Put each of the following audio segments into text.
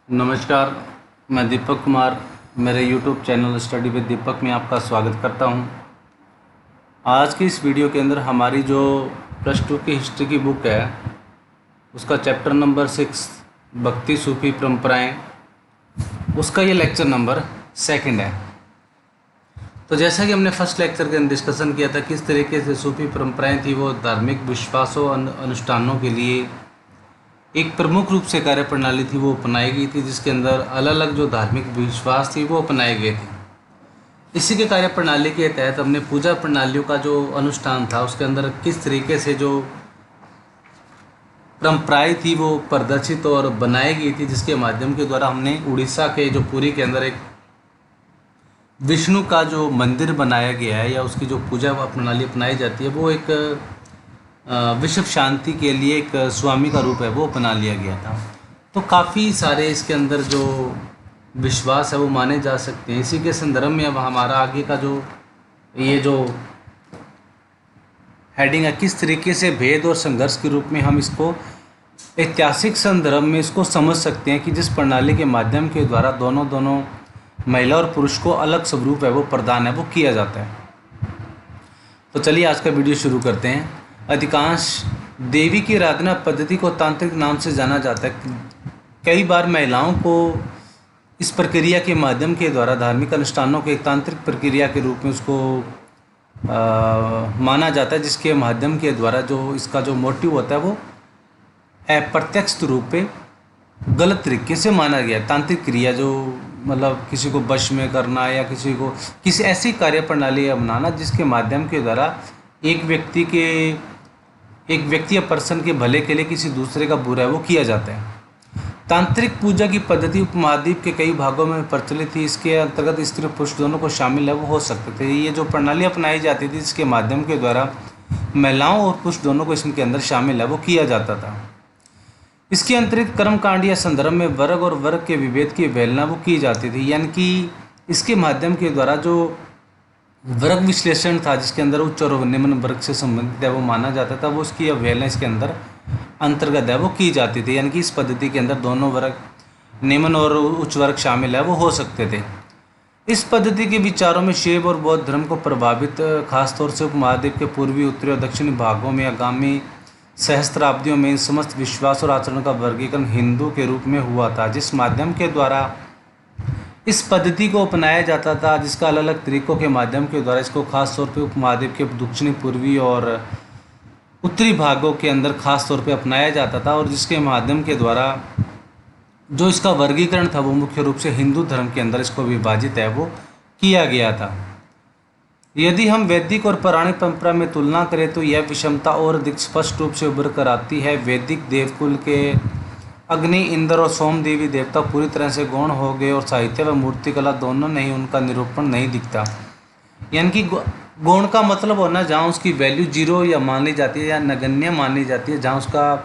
नमस्कार। मैं दीपक कुमार मेरे YouTube चैनल स्टडी विद दीपक में आपका स्वागत करता हूं। आज की इस वीडियो के अंदर हमारी जो +2 की हिस्ट्री की बुक है उसका चैप्टर नंबर 6 भक्ति सूफी परंपराएं, उसका ये लेक्चर नंबर 2 है। तो जैसा कि हमने फर्स्ट लेक्चर के अंदर डिस्कशन किया था किस तरीके से सूफी परंपराएं थी वो धार्मिक विश्वासों अनुष्ठानों के लिए एक प्रमुख रूप से कार्य प्रणाली थी वो अपनाई गई थी, जिसके अंदर अलग अलग जो धार्मिक विश्वास थी वो अपनाए गए थे। इसी के कार्य प्रणाली के तहत हमने पूजा प्रणालियों का जो अनुष्ठान था उसके अंदर किस तरीके से जो परंपराएं थी वो प्रदर्शित और बनाई गई थी, जिसके माध्यम के द्वारा हमने उड़ीसा के जो पुरी के अंदर एक विष्णु का जो मंदिर बनाया गया है या उसकी जो पूजा प्रणाली अपनाई जाती है वो एक विश्व शांति के लिए एक स्वामी का रूप है वो अपना लिया गया था। तो काफ़ी सारे इसके अंदर जो विश्वास है वो माने जा सकते हैं। इसी के संदर्भ में अब हमारा आगे का जो ये जो हेडिंग है किस तरीके से भेद और संघर्ष के रूप में हम इसको ऐतिहासिक संदर्भ में इसको समझ सकते हैं कि जिस प्रणाली के माध्यम के द्वारा दोनों महिला और पुरुष को अलग स्वरूप है वो प्रदान है वो किया जाता है। तो चलिए आज का वीडियो शुरू करते हैं। अधिकांश देवी की आराधना पद्धति को तांत्रिक नाम से जाना जाता है। कई बार महिलाओं को इस प्रक्रिया के माध्यम के द्वारा धार्मिक अनुष्ठानों के एक तांत्रिक प्रक्रिया के रूप में उसको माना जाता है, जिसके माध्यम के द्वारा जो इसका जो मोटिव होता है वो अप्रत्यक्ष रूप पे गलत तरीके से माना गया। तांत्रिक क्रिया जो मतलब किसी को वश में करना या किसी को किसी ऐसी कार्य प्रणाली अपनाना जिसके माध्यम के द्वारा एक व्यक्ति या पर्सन के भले के लिए किसी दूसरे का बुरा है वो किया जाता है। तांत्रिक पूजा की पद्धति उपमहाद्वीप के कई भागों में प्रचलित थी। इसके अंतर्गत स्त्री पुरुष दोनों को शामिल है वो हो सकते थे। ये जो प्रणाली अपनाई जाती थी जिसके माध्यम के द्वारा महिलाओं और पुरुष दोनों को इसके अंदर शामिल है वो किया जाता था। इसके अतिरिक्त कर्मकांड या संदर्भ में वर्ग और वर्ग के विभेद की अवहेलना वो की जाती थी, यानी कि इसके माध्यम के द्वारा जो वर्ग विश्लेषण था जिसके अंदर उच्च और निम्न वर्ग से संबंधित है वो माना जाता था, वो उसकी अवहेलना इसके अंदर अंतर्गत है वो की जाती थी। यानी कि इस पद्धति के अंदर दोनों वर्ग निम्न और उच्च वर्ग शामिल है वो हो सकते थे। इस पद्धति के विचारों में शैव और बौद्ध धर्म को प्रभावित खासतौर से उपमहाद्वीप के पूर्वी, उत्तरी और दक्षिणी भागों में आगामी सहस्त्राब्दियों में इन समस्त विश्वास और आचरण का वर्गीकरण हिंदू के रूप में हुआ था, जिस माध्यम के द्वारा इस पद्धति को अपनाया जाता था, जिसका अलग अलग तरीकों के माध्यम के द्वारा इसको खास तौर पे उपमहाद्वीप के दक्षिणी, पूर्वी और उत्तरी भागों के अंदर खास तौर पे अपनाया जाता था, और जिसके माध्यम के द्वारा जो इसका वर्गीकरण था वो मुख्य रूप से हिंदू धर्म के अंदर इसको विभाजित है वो किया गया था। यदि हम वैदिक और पौराणिक परंपरा में तुलना करें तो यह विषमता और अधिक स्पष्ट रूप से उभर कर आती है। वैदिक देवकुल के अग्नि, इंद्र और सोम देवी देवता पूरी तरह से गौण हो गए और साहित्य व मूर्तिकला दोनों नहीं उनका निरूपण नहीं दिखता। यानी कि गौण का मतलब होना जहाँ उसकी वैल्यू जीरो या मान ली जाती है या नगण्य मान ली जाती है, जहाँ उसका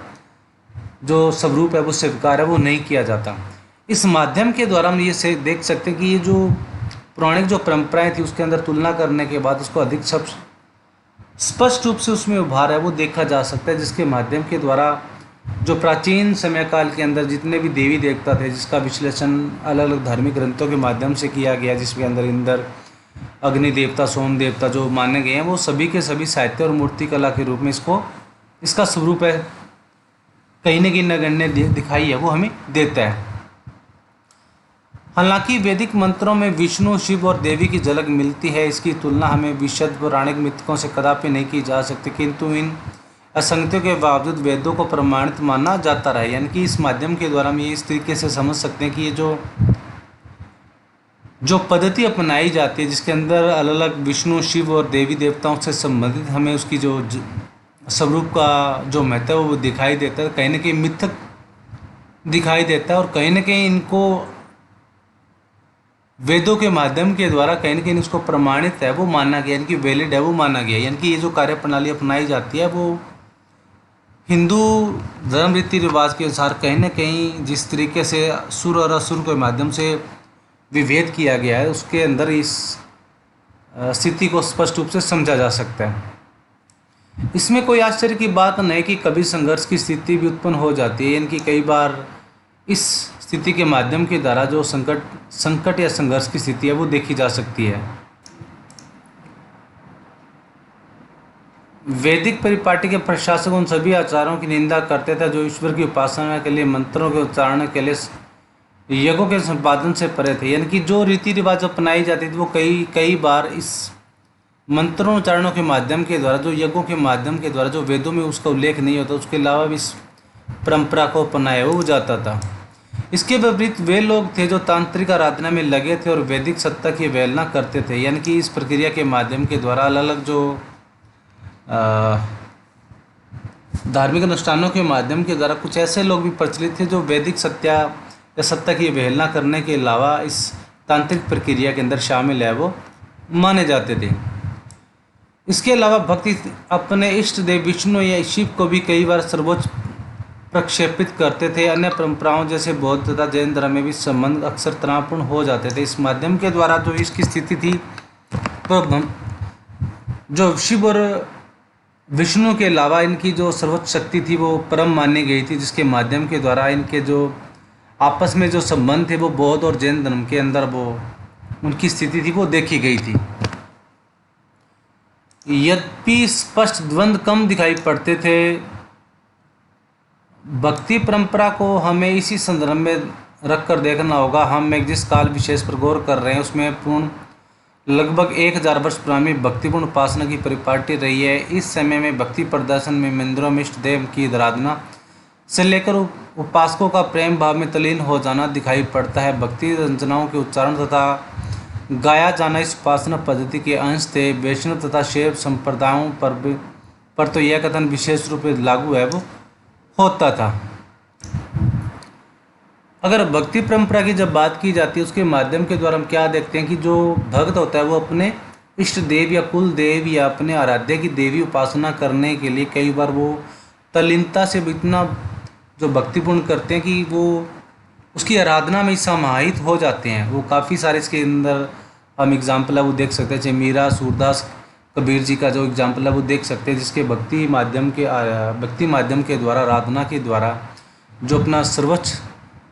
जो स्वरूप है वो स्वीकार है वो नहीं किया जाता। इस माध्यम के द्वारा हम ये देख सकते हैं कि ये जो पौराणिक जो परंपराएं थी उसके अंदर तुलना करने के बाद उसको अधिक स्पष्ट रूप से उसमें उभार है वो देखा जा सकता है, जिसके माध्यम के द्वारा जो प्राचीन समय काल के अंदर जितने भी देवी देवता थे जिसका विश्लेषण अलग अलग धार्मिक ग्रंथों के माध्यम से किया गया, जिसके अंदर इंद्र, अग्नि देवता, सोम देवता जो माने गए हैं वो सभी के सभी साहित्य और मूर्तिकला के रूप में इसका स्वरूप है कहीं न कहीं नगण्य दिखाई है वो हमें देता है। हालांकि वैदिक मंत्रों में विष्णु, शिव और देवी की झलक मिलती है। इसकी तुलना हमें विशुद्ध पौराणिक मिथकों से कदापि नहीं की जा सकती, किंतु इन असंगतियों के बावजूद वेदों को प्रमाणित माना जाता रहा। यानी कि इस माध्यम के द्वारा हम ये इस तरीके से समझ सकते हैं कि ये जो पद्धति अपनाई जाती है जिसके अंदर अलग अलग विष्णु, शिव और देवी देवताओं से संबंधित हमें उसकी जो स्वरूप का जो महत्व वो दिखाई देता है, कहीं ना कहीं मिथक दिखाई देता है, और कहीं ना कहीं इनको वेदों के माध्यम के द्वारा कहीं ना कहीं उसको प्रमाणित है वो माना गया, यानी कि वैलिड है वो माना गया। यानी कि ये जो कार्य प्रणाली अपनाई जाती है वो हिंदू धर्म रीति रिवाज के अनुसार कहीं ना कहीं जिस तरीके से सुर और असुर के माध्यम से विभेद किया गया है उसके अंदर इस स्थिति को स्पष्ट रूप से समझा जा सकता है। इसमें कोई आश्चर्य की बात नहीं कि कभी संघर्ष की स्थिति भी उत्पन्न हो जाती है, यानी कि कई बार इस स्थिति के माध्यम के द्वारा जो संकट या संघर्ष की स्थिति है वो देखी जा सकती है। वैदिक परिपाटी के प्रशासक उन सभी आचारों की निंदा करते थे जो ईश्वर की उपासना के लिए, मंत्रों के उच्चारण के लिए, यज्ञों के संपादन से परे थे। यानी कि जो रीति रिवाज अपनाई जाती थी वो कई बार इस मंत्रों उच्चारणों के माध्यम के द्वारा, जो यज्ञों के माध्यम के द्वारा, जो वेदों में उसका उल्लेख नहीं होता, उसके अलावा भी इस परंपरा को अपनाया हो जाता था। इसके विपरीत वे लोग थे जो तांत्रिक आराधना में लगे थे और वैदिक सत्ता की अवहेलना करते थे। यानी कि इस प्रक्रिया के माध्यम के द्वारा अलग अलग जो धार्मिक अनुष्ठानों के माध्यम के द्वारा कुछ ऐसे लोग भी प्रचलित थे जो वैदिक सत्ता या सत्ता की अवहेलना करने के अलावा इस तांत्रिक प्रक्रिया के अंदर शामिल है वो माने जाते थे। इसके अलावा भक्ति अपने इष्ट देव विष्णु या शिव को भी कई बार सर्वोच्च प्रक्षेपित करते थे। अन्य परंपराओं जैसे बौद्ध तथा जैन धर्म में भी संबंध अक्सर तनावपूर्ण हो जाते थे। इस माध्यम के द्वारा जो इसकी स्थिति थी तो जो शिव और विष्णु के अलावा इनकी जो सर्वोच्च शक्ति थी वो परम मानी गई थी, जिसके माध्यम के द्वारा इनके जो आपस में जो संबंध थे वो बौद्ध और जैन धर्म के अंदर वो उनकी स्थिति थी वो देखी गई थी। यद्यपि स्पष्ट द्वंद्व कम दिखाई पड़ते थे, भक्ति परंपरा को हमें इसी संदर्भ में रखकर देखना होगा। हम एक जिस काल विशेष पर गौर कर रहे हैं उसमें पूर्ण लगभग 1000 वर्ष पुरानी भक्तिपूर्ण उपासना की परिपाटी रही है। इस समय में भक्ति प्रदर्शन में मंदिरों में इष्ट देव की आराधना से लेकर उपासकों का प्रेम भाव में तल्लीन हो जाना दिखाई पड़ता है। भक्ति रचनाओं के उच्चारण तथा गाया जाना इस उपासना पद्धति के अंश थे। वैष्णव तथा शैव संप्रदायों पर तो यह कथन विशेष रूप से लागू है वो होता था। अगर भक्ति परंपरा की जब बात की जाती है उसके माध्यम के द्वारा हम क्या देखते हैं कि जो भक्त होता है वो अपने इष्ट देव या कुल देव या अपने आराध्य की देवी उपासना करने के लिए कई बार वो तल्लीनता से इतना जो भक्तिपूर्ण करते हैं कि वो उसकी आराधना में समाहित हो जाते हैं। वो काफ़ी सारे इसके अंदर हम एग्जाम्पल है वो देख सकते हैं, जैसे मीरा, सूरदास, कबीर जी का जो एग्जाम्पल है वो देख सकते हैं, जिसके भक्ति माध्यम के द्वारा, आराधना के द्वारा जो अपना सर्वोच्च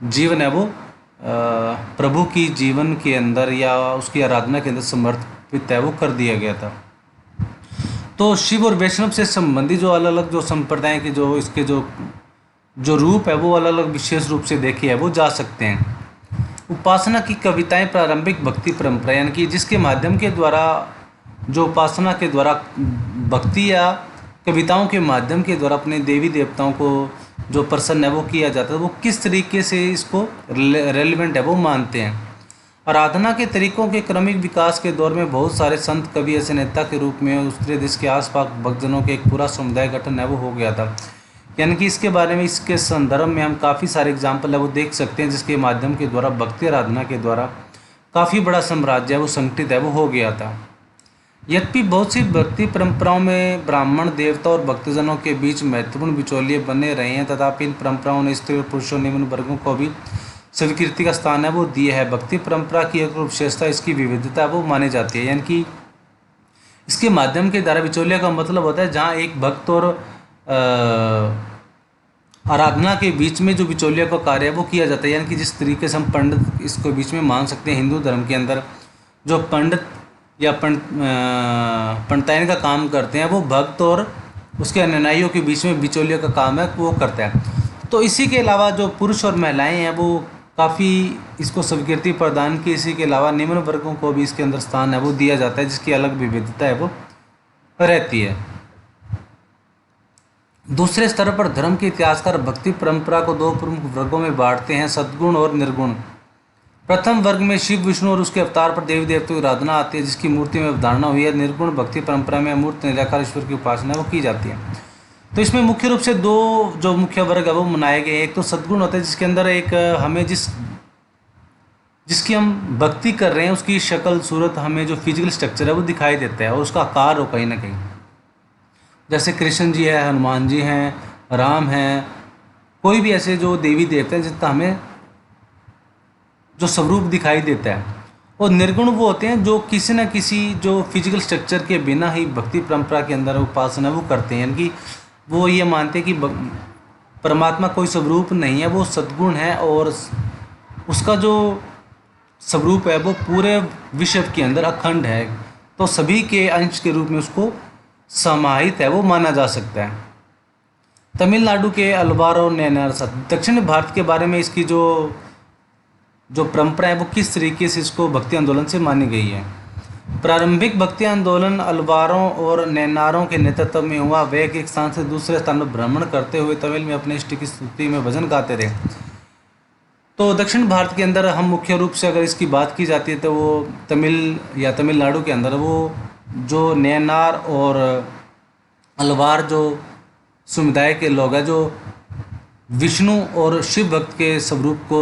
जीवन है वो प्रभु की जीवन के अंदर या उसकी आराधना के अंदर समर्पित है वो कर दिया गया था। तो शिव और वैष्णव से संबंधित जो अलग अलग जो संप्रदाय के जो इसके जो रूप है वो अलग अलग विशेष रूप से देखे है वो जा सकते हैं। उपासना की कविताएं प्रारंभिक भक्ति परंपरा, यानी कि जिसके माध्यम के द्वारा जो उपासना के द्वारा भक्ति या कविताओं के माध्यम के द्वारा अपने देवी देवताओं को जो प्रसन्न है वो किया जाता है, वो किस तरीके से इसको रेलिवेंट है वो मानते हैं। आराधना के तरीकों के क्रमिक विकास के दौर में बहुत सारे संत कवि ऐसे नेता के रूप में उत्तरी देश के आसपास भक्तजनों के एक पूरा समुदाय गठन है वो हो गया था। यानी कि इसके बारे में इसके संदर्भ में हम काफ़ी सारे एग्जाम्पल है वो देख सकते हैं, जिसके माध्यम के द्वारा भक्ति आराधना के द्वारा काफ़ी बड़ा साम्राज्य है वो संगठित है वो हो गया था। यद्यपि बहुत सी भक्ति परंपराओं में ब्राह्मण देवता और भक्तजनों के बीच महत्वपूर्ण बिचौलिए बने रहे हैं, तथापि इन परंपराओं ने स्त्री और पुरुषों निम्न वर्गों को भी स्वीकृति का स्थान है वो दिया है। भक्ति परंपरा की एक विशेषता इसकी विविधता वो मानी जाती है। यानी कि इसके माध्यम के द्वारा बिचौलिया का मतलब होता है जहाँ एक भक्त और आराधना के बीच में जो बिचौलिया का कार्य है वो किया जाता है। यानी कि जिस तरीके से हम पंडित इसको बीच में मान सकते हैं, हिंदू धर्म के अंदर जो पंडित या पंडिताइन का काम करते हैं वो भक्त और उसके अनुयायियों के बीच में बिचौलिया का काम है वो करता है। तो इसी के अलावा जो पुरुष और महिलाएं हैं वो काफ़ी इसको स्वीकृति प्रदान की। इसी के अलावा निम्न वर्गों को भी इसके अंदर स्थान है वो दिया जाता है, जिसकी अलग विविधता है वो रहती है। दूसरे स्तर पर धर्म के इतिहासकार भक्ति परंपरा को दो प्रमुख वर्गों में बांटते हैं, सद्गुण और निर्गुण। प्रथम वर्ग में शिव, विष्णु और उसके अवतार पर देवी देवताओं की आराधना आती है, जिसकी मूर्ति में अवधारणा हुई है। निर्गुण भक्ति परंपरा में अमूर्त निराकार ईश्वर की उपासना वो की जाती है। तो इसमें मुख्य रूप से दो जो मुख्य वर्ग है वो मनाए गए। एक तो सद्गुण होता है जिसके अंदर एक हमें जिसकी हम भक्ति कर रहे हैं उसकी शक्ल सूरत हमें जो फिजिकल स्ट्रक्चर है वो दिखाई देता है और उसका आकार हो कहीं ना कहीं, जैसे कृष्ण जी है, हनुमान जी हैं, राम हैं, कोई भी ऐसे जो देवी देवता हैं जिनका हमें जो स्वरूप दिखाई देता है। और निर्गुण वो होते हैं जो किसी न किसी जो फिजिकल स्ट्रक्चर के बिना ही भक्ति परंपरा के अंदर उपासना वो करते हैं। यानी कि वो ये मानते हैं कि परमात्मा कोई स्वरूप नहीं है, वो सद्गुण है और उसका जो स्वरूप है वो पूरे विश्व के अंदर अखंड है, तो सभी के अंश के रूप में उसको समाहित है, वो माना जा सकता है। तमिलनाडु के अलवार और नैनार दक्षिण भारत के बारे में इसकी जो जो परंपरा है वो किस तरीके से इसको भक्ति आंदोलन से मानी गई है। प्रारंभिक भक्ति आंदोलन अलवारों और नैनारों के नेतृत्व में हुआ। वे एक स्थान से दूसरे स्थान पर भ्रमण करते हुए तमिल में अपने इष्ट की स्तुति में भजन गाते रहे। तो दक्षिण भारत के अंदर हम मुख्य रूप से अगर इसकी बात की जाती है तो वो तमिल या तमिलनाडु के अंदर वो जो नैनार और अलवार जो समुदाय के लोग हैं, जो विष्णु और शिव भक्त के स्वरूप को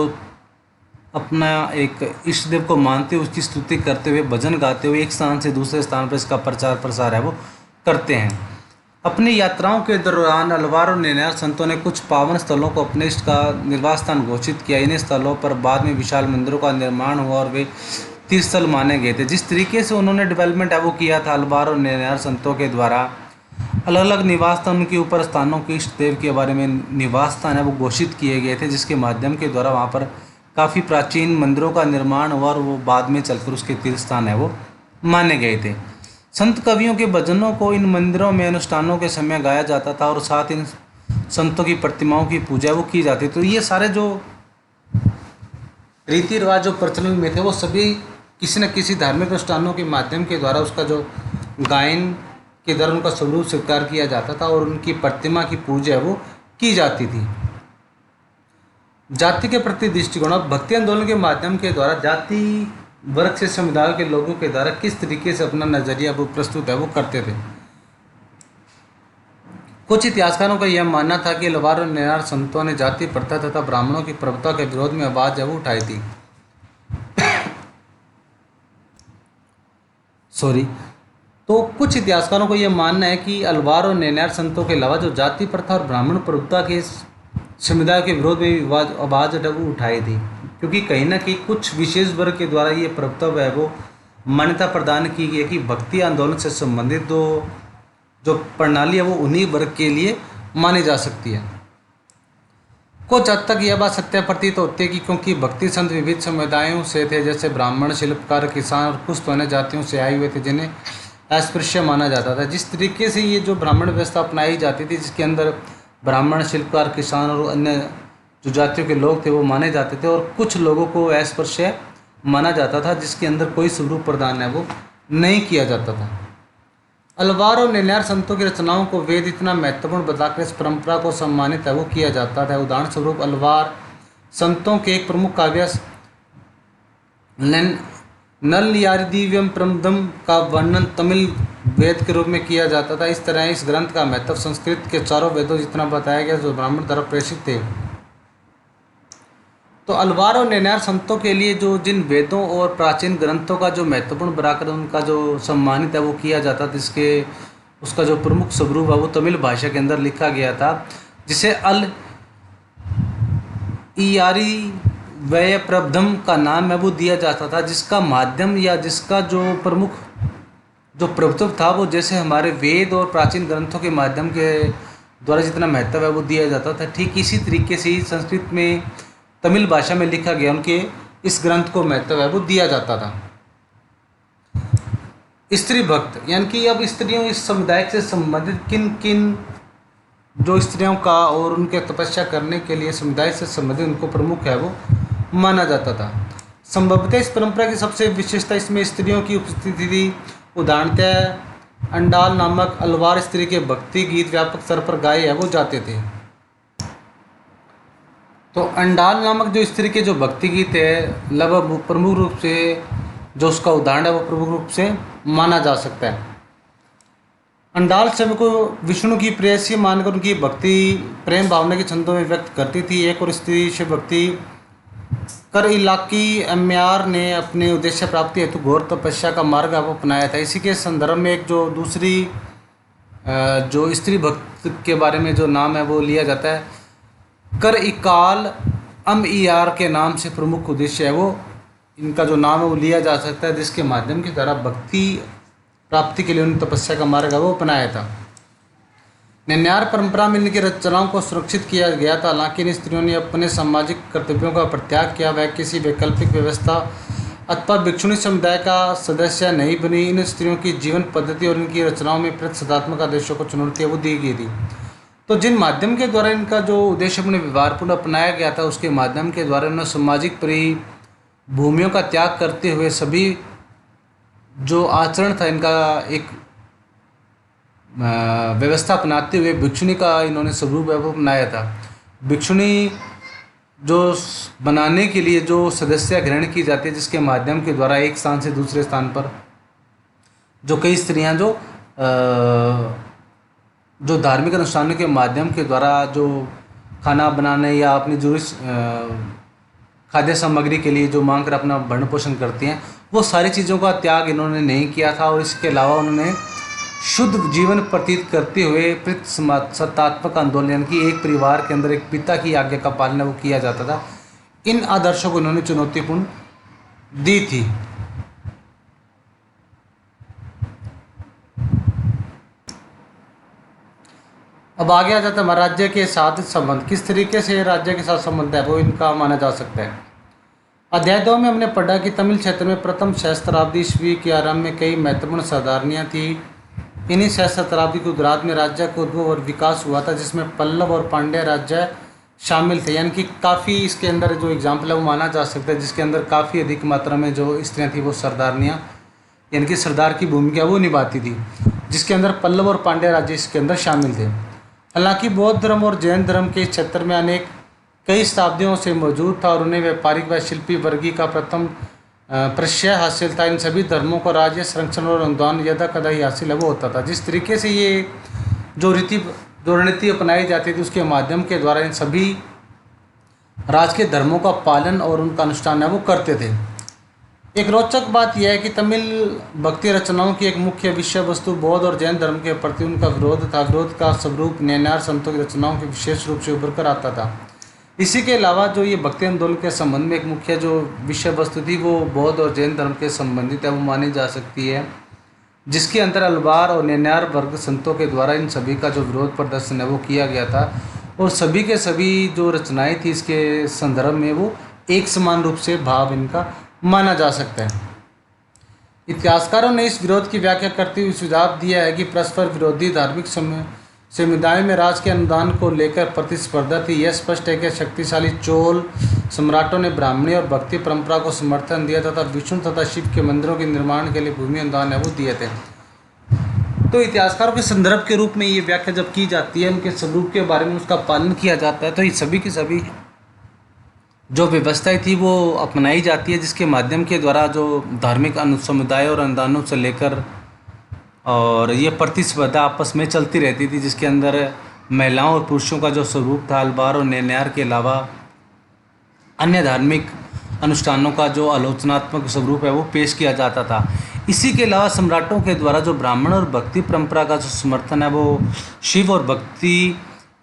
अपना एक इष्ट देव को मानते हुए उसकी स्तुति करते हुए भजन गाते हुए एक स्थान से दूसरे स्थान पर इसका प्रचार प्रसार है वो करते हैं। अपनी यात्राओं के दौरान अलवार और नैनार संतों ने कुछ पावन स्थलों को अपने इष्ट का निर्वास स्थान घोषित किया। इन स्थलों पर बाद में विशाल मंदिरों का निर्माण हुआ और वे तीर्थस्थल माने गए थे। जिस तरीके से उन्होंने डेवलपमेंट है वो किया था अलवार और नैनार संतों के द्वारा, अलग अलग निवास स्थान के ऊपर स्थानों के इष्ट देव के बारे में निवास स्थान है वो घोषित किए गए थे, जिसके माध्यम के द्वारा वहाँ पर काफ़ी प्राचीन मंदिरों का निर्माण हुआ और वो बाद में चलकर उसके तीर्थ स्थान है वो माने गए थे। संत कवियों के भजनों को इन मंदिरों में अनुष्ठानों के समय गाया जाता था और साथ इन संतों की प्रतिमाओं की पूजा वो की जाती। तो ये सारे जो रीति रिवाज जो प्रचलन में थे वो सभी किसी न किसी धार्मिक अनुष्ठानों के माध्यम के द्वारा उसका जो गायन के द्वारा उनका स्वरूप स्वीकार किया जाता था और उनकी प्रतिमा की पूजा है वो की जाती थी। जाति के प्रति दृष्टिकोण। अब भक्ति आंदोलन के माध्यम के द्वारा जाति वर्ग से समुदाय के लोगों के द्वारा किस तरीके से अपना नजरिया वो प्रस्तुत है वो करते थे। कुछ इतिहासकारों का यह मानना था कि अलवार और नैनार संतों ने जाति प्रथा तथा ब्राह्मणों की प्रभुता के विरोध में आवाज वो उठाई थी। तो कुछ इतिहासकारों को यह मानना है कि अलवार और नैनार संतों के अलावा जो जाति प्रथा और ब्राह्मण प्रभुता के समुदाय के विरोध में भी आवाज वो उठाई थी, क्योंकि कहीं ना कहीं कुछ विशेष वर्ग के द्वारा ये प्रभुत्व है वो मान्यता प्रदान की गई है कि भक्ति आंदोलन से संबंधित जो प्रणाली है वो उन्हीं वर्ग के लिए मानी जा सकती है। कुछ हद तक यह बात सत्य प्रतीत होती है कि क्योंकि भक्ति संत विविध समुदायों से थे, जैसे ब्राह्मण, शिल्पकार, किसान और कुछ तो अन्य जातियों से आए हुए थे जिन्हें अस्पृश्य माना जाता था। जिस तरीके से ये जो ब्राह्मण व्यवस्था अपनाई जाती थी, जिसके अंदर ब्राह्मण, शिल्पकार, किसान और अन्य जो जातियों के लोग थे वो माने जाते थे और कुछ लोगों को अस्पृश्य माना जाता था, जिसके अंदर कोई स्वरूप प्रदान है वो नहीं किया जाता था। अलवार और नैनार संतों की रचनाओं को वेद इतना महत्वपूर्ण बताकर इस परंपरा को सम्मानित है वो किया जाता था। उदाहरण स्वरूप अलवार संतों के एक प्रमुख काव्य नलयादिव्यम प्रमदम का वर्णन तमिल वेद के रूप में किया जाता था। इस तरह इस ग्रंथ का महत्व संस्कृत के चारों वेदों जितना बताया गया जो ब्राह्मण द्वारा प्रेषित थे। तो अलवार और नैनार संतों के लिए जो जिन वेदों और प्राचीन ग्रंथों का जो महत्वपूर्ण बनाकर उनका जो सम्मानित है वो किया जाता था, जिसके उसका जो प्रमुख स्वरूप है वो तमिल भाषा के अंदर लिखा गया था, जिसे अल इयारी व्यय प्रबंधम का नाम है वो दिया जाता था, जिसका माध्यम या जिसका जो प्रमुख जो प्रभुत्व था वो जैसे हमारे वेद और प्राचीन ग्रंथों के माध्यम के द्वारा जितना महत्व है वो दिया जाता था, ठीक इसी तरीके से ही संस्कृत में तमिल भाषा में लिखा गया उनके इस ग्रंथ को महत्व है वो दिया जाता था। स्त्री भक्त, यानी कि अब स्त्रियों इस समुदाय से संबंधित किन किन जो स्त्रियों का और उनके तपस्या करने के लिए समुदाय से संबंधित उनको प्रमुख है वो माना जाता था। संभवतः इस परंपरा की सबसे विशेषता इसमें स्त्रियों की उपस्थिति थी। उदाहरणतः अंडाल नामक अलवार स्त्री के भक्ति गीत व्यापक स्तर पर गाए है वो जाते थे। तो अंडाल नामक जो स्त्री के जो भक्ति गीत है लगभग प्रमुख रूप से जो उसका उदाहरण है वो प्रमुख रूप से माना जा सकता है। अंडाल शब्द को विष्णु की प्रेयसी मानकर उनकी भक्ति प्रेम भावना के छंदों में व्यक्त करती थी। एक और स्त्री शिव भक्ति कर इलाकी अम्यार ने अपने उद्देश्य प्राप्ति हेतु घोर तपस्या का मार्ग अपनाया था। इसी के संदर्भ में एक जो दूसरी जो स्त्री भक्त के बारे में जो नाम है वो लिया जाता है, कर इकाल अम इयार के नाम से प्रमुख उद्देश्य है वो इनका जो नाम है वो लिया जा सकता है, जिसके माध्यम के द्वारा भक्ति प्राप्ति के लिए उन्होंने तपस्या का मार्ग है वो अपनाया था। निन्यार परंपरा में इनकी रचनाओं को सुरक्षित किया गया था। हालांकि इन स्त्रियों ने अपने सामाजिक कर्तव्यों का परित्याग किया। वह किसी वैकल्पिक व्यवस्था अथवा भिक्षुणी समुदाय का सदस्य नहीं बनी। इन स्त्रियों की जीवन पद्धति और इनकी रचनाओं में प्रतिष्ठात्मक आदेशों को चुनौती वो दी गई थी। तो जिन माध्यम के द्वारा इनका जो उद्देश्य अपने व्यवहारपूर्ण अपनाया गया था, उसके माध्यम के द्वारा इन्होंने सामाजिक भूमियों का त्याग करते हुए सभी जो आचरण था इनका एक व्यवस्था अपनाते हुए भिक्षुणी का इन्होंने स्वरूप है वो अपनाया था। भिक्षुणी जो बनाने के लिए जो सदस्य ग्रहण की जाती है, जिसके माध्यम के द्वारा एक स्थान से दूसरे स्थान पर जो कई स्त्रियां जो धार्मिक अनुष्ठानों के माध्यम के द्वारा जो खाना बनाने या अपनी जरूरी खाद्य सामग्री के लिए जो मांग कर अपना भरण पोषण करती हैं, वो सारी चीज़ों का त्याग इन्होंने नहीं किया था। और इसके अलावा उन्होंने शुद्ध जीवन व्यतीत करते हुए सत्तात्मक आंदोलन की एक परिवार के अंदर एक पिता की आज्ञा का पालन वो किया जाता था। इन आदर्शों को इन्होंने चुनौतीपूर्ण दी थी। अब आगे आ जाता है राज्य के साथ संबंध। किस तरीके से राज्य के साथ संबंध है वो इनका माना जा सकता है। अध्याय 2 में हमने पढ़ा कि तमिल क्षेत्र में प्रथम सहस्त्राब्दी ईस्वी के आरंभ में कई महत्वपूर्ण साधारणियाँ थी। इन्हीं सहस्त्राब्दी के उत्तरार्ध में राज्य का उद्भव और विकास हुआ था, जिसमें पल्लव और पांड्य राज्य शामिल थे। यानी कि काफ़ी इसके अंदर जो एग्जाम्पल है वो माना जा सकता है, जिसके अंदर काफ़ी अधिक मात्रा में जो स्त्रियाँ थी वो सरदारनियाँ यानी कि सरदार की भूमिका वो निभाती थी, जिसके अंदर पल्लव और पांड्य राज्य इसके अंदर शामिल थे। हालांकि बौद्ध धर्म और जैन धर्म के क्षेत्र में अनेक कई शताब्दियों से मौजूद था और उन्हें व्यापारिक व शिल्पी वर्गीय का प्रथम प्रश्रय हासिल था। इन सभी धर्मों को राज्य संरक्षण और अनुदान यदा कदा ही हासिल वो होता था। जिस तरीके से ये जो रणनीति अपनाई जाती थी, उसके माध्यम के द्वारा इन सभी राज के धर्मों का पालन और उनका अनुष्ठान है वो करते थे। एक रोचक बात यह है कि तमिल भक्ति रचनाओं की एक मुख्य विषय वस्तु बौद्ध और जैन धर्म के प्रति उनका विरोध था। विरोध का स्वरूप नैनार संतों की रचनाओं के विशेष रूप से उभर कर आता था। इसी के अलावा जो ये भक्ति आंदोलन के संबंध में एक मुख्य जो विषय वस्तु थी वो बौद्ध और जैन धर्म के संबंधित है वो मानी जा सकती है, जिसके अंतर अलवार और नैनार वर्ग संतों के द्वारा इन सभी का जो विरोध प्रदर्शन है वो किया गया था। और सभी के सभी जो रचनाएं थी इसके संदर्भ में वो एक समान रूप से भाव इनका माना जा सकता है। इतिहासकारों ने इस विरोध की व्याख्या करते हुए सुझाव दिया है कि परस्पर विरोधी धार्मिक समुदाय में राज के अनुदान को लेकर प्रतिस्पर्धा थी। यह स्पष्ट है कि शक्तिशाली चोल सम्राटों ने ब्राह्मणी और भक्ति परंपरा को समर्थन दिया तथा विष्णु तथा शिव के मंदिरों के निर्माण के लिए भूमि अनुदान है वो दिए थे। तो इतिहासकारों के संदर्भ के रूप में ये व्याख्या जब की जाती है, उनके स्वरूप के बारे में उसका पालन किया जाता है, तो ये सभी की सभी जो व्यवस्थाएं थी वो अपनाई जाती है, जिसके माध्यम के द्वारा जो धार्मिक समुदाय और अनुदानों से लेकर और ये प्रतिस्पर्धा आपस में चलती रहती थी, जिसके अंदर महिलाओं और पुरुषों का जो स्वरूप था अलवार और नैनार के अलावा अन्य धार्मिक अनुष्ठानों का जो आलोचनात्मक स्वरूप है वो पेश किया जाता था। इसी के अलावा सम्राटों के द्वारा जो ब्राह्मण और भक्ति परंपरा का जो समर्थन है वो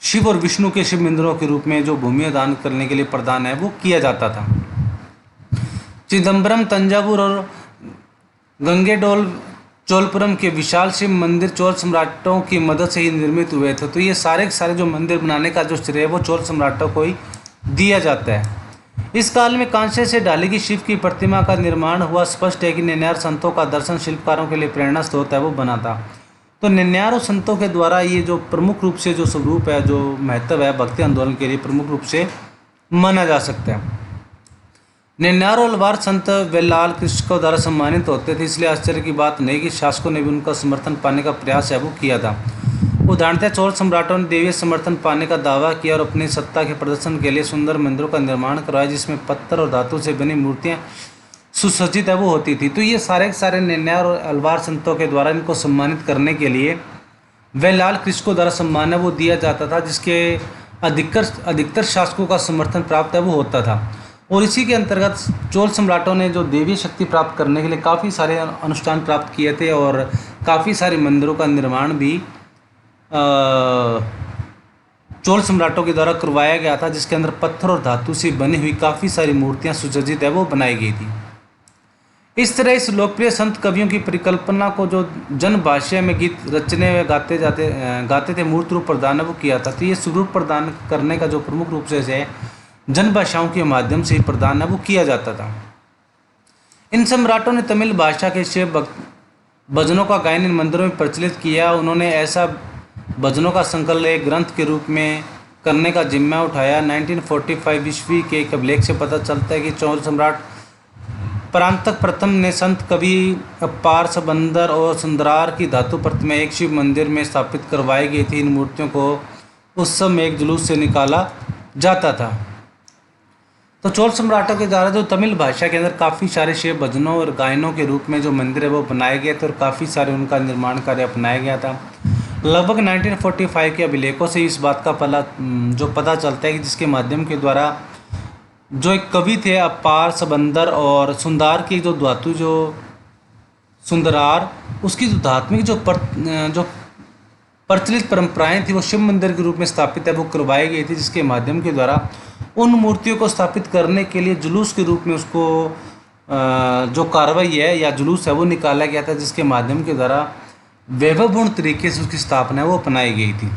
शिव और विष्णु के शिव मंदिरों के रूप में जो भूमि दान करने के लिए प्रदान है वो किया जाता था। चिदम्बरम, तंजावुर और गंगेडोल चोलपुरम के विशाल शिव मंदिर चोल सम्राटों की मदद से ही निर्मित हुए थे। तो ये सारे के सारे जो मंदिर बनाने का जो श्रेय है वो चोल सम्राटों को ही दिया जाता है। इस काल में कांसे से ढाली की शिव की प्रतिमा का निर्माण हुआ। स्पष्ट है कि नैनार संतों का दर्शन शिल्पकारों के लिए प्रेरणा स्रोत है वो बना था। तो नैनार और संतों के द्वारा ये जो प्रमुख रूप से जो स्वरूप है, जो महत्व है भक्ति आंदोलन के लिए प्रमुख रूप से माना जा सकता है। नैनार और अलवार संत वेलाल कृष्ण द्वारा सम्मानित होते थे, इसलिए आश्चर्य की बात नहीं कि शासकों ने भी उनका समर्थन पाने का प्रयास है वो किया था। उदाहरणतः चोल सम्राटों ने देवीय समर्थन पाने का दावा किया और अपनी सत्ता के प्रदर्शन के लिए सुंदर मंदिरों का निर्माण करवाया, जिसमें पत्थर और धातु से बनी मूर्तियां सुसज्जित है वो होती थी। तो ये सारे के सारे नैनार और अलवार संतों के द्वारा इनको सम्मानित करने के लिए वेलाल कृष्ण द्वारा सम्मान है वो दिया जाता था, जिसके अधिकतर शासकों का समर्थन प्राप्त है वो होता था। और इसी के अंतर्गत चोल सम्राटों ने जो देवी शक्ति प्राप्त करने के लिए काफ़ी सारे अनुष्ठान प्राप्त किए थे और काफ़ी सारे मंदिरों का निर्माण भी चोल सम्राटों के द्वारा करवाया गया था, जिसके अंदर पत्थर और धातु से बनी हुई काफ़ी सारी मूर्तियां सुसज्जित है वो बनाई गई थी। इस तरह इस लोकप्रिय संत कवियों की परिकल्पना को जो जन भाषा में गीत रचने व गाते थे मूर्त रूप प्रदान वो किया था। तो ये स्वरूप प्रदान करने का जो प्रमुख रूप से है जन भाषाओं के माध्यम से ही प्रदान है वो किया जाता था। इन सम्राटों ने तमिल भाषा के शिव भजनों का गायन इन मंदिरों में प्रचलित किया। उन्होंने ऐसा भजनों का संकलन एक ग्रंथ के रूप में करने का जिम्मा उठाया। 1945 ईस्वी के एक अभिलेख से पता चलता है कि चौल सम्राट परांतक प्रथम ने संत कवि अपार सबंदर और सुंदरार की धातु प्रतिमा एक शिव मंदिर में स्थापित करवाई गई थी। इन मूर्तियों को उस समय एक जुलूस से निकाला जाता था। तो चोल सम्राटों के द्वारा जो तमिल भाषा के अंदर काफ़ी सारे शिव भजनों और गायनों के रूप में जो मंदिर है वो बनाए गए थे और काफ़ी सारे उनका निर्माण कार्य अपनाया गया था। लगभग 1945 के अभिलेखों से इस बात का पता चलता है कि जिसके माध्यम के द्वारा जो एक कवि थे अपार सबंदर और सुंदर की जो धातु जो सुंदरार उसकी जो धात्मिक जो प्रचलित परंपराएं थी वो शिव मंदिर के रूप में स्थापित है वो करवाई गई थी, जिसके माध्यम के द्वारा उन मूर्तियों को स्थापित करने के लिए जुलूस के रूप में उसको जो कार्रवाई है या जुलूस है वो निकाला गया था, जिसके माध्यम के द्वारा वैभवपूर्ण तरीके से उसकी स्थापना है वो अपनाई गई थी।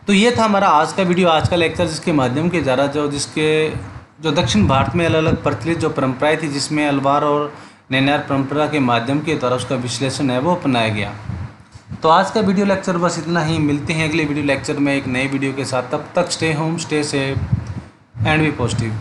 तो ये था हमारा आज का वीडियो, आज का लेक्चर, जिसके माध्यम के द्वारा जो दक्षिण भारत में अलग अलग प्रचलित जो परंपराएं थी जिसमें अलवार और नैनार परंपरा के माध्यम के द्वारा उसका विश्लेषण है वो अपनाया गया। तो आज का वीडियो लेक्चर बस इतना ही। मिलते हैं अगले वीडियो लेक्चर में एक नए वीडियो के साथ। तब तक stay home, stay safe and be positive.